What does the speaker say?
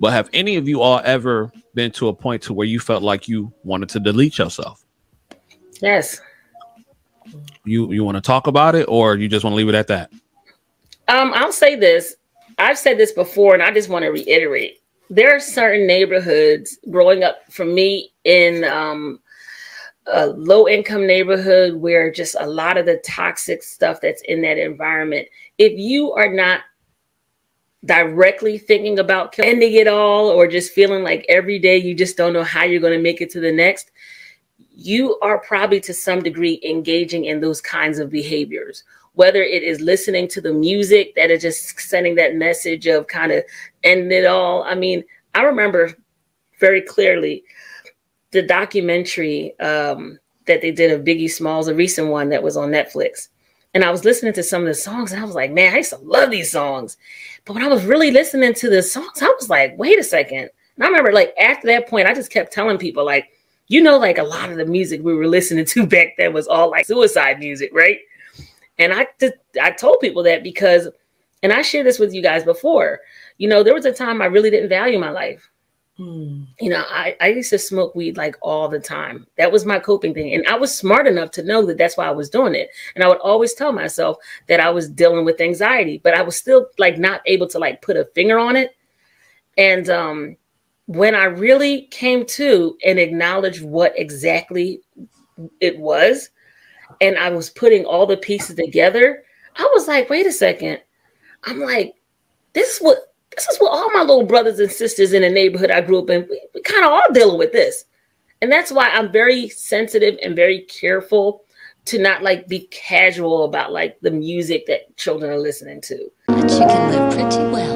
But have any of you all ever been to a point to where you felt like you wanted to delete yourself? Yes. You want to talk about it, or you just want to leave it at that? I'll say this. I've said this before, and I just want to reiterate. There are certain neighborhoods growing up for me in a low-income neighborhood where just a lot of the toxic stuff that's in that environment, if you are not directly thinking about ending it all, or just feeling like every day you just don't know how you're going to make it to the next, you are probably to some degree engaging in those kinds of behaviors, whether it is listening to the music that is just sending that message of kind of ending it all. I mean, I remember very clearly the documentary that they did of Biggie Smalls, a recent one that was on Netflix. And I was listening to some of the songs and I was like, man, I used to love these songs. But when I was really listening to the songs, I was like, wait a second. And I remember like after that point, I just kept telling people like, you know, like a lot of the music we were listening to back then was all like suicide music, right? And I told people that because, and I shared this with you guys before, you know, there was a time I really didn't value my life. You know, I used to smoke weed like all the time. That was my coping thing. And I was smart enough to know that that's why I was doing it. And I would always tell myself that I was dealing with anxiety, but I was still like not able to like put a finger on it. And when I really came to and acknowledged what exactly it was, and I was putting all the pieces together, I was like, wait a second. I'm like, this is what all my little brothers and sisters in the neighborhood I grew up in, we kind of all dealing with this. And that's why I'm very sensitive and very careful to not like be casual about like the music that children are listening to. But you can live pretty well.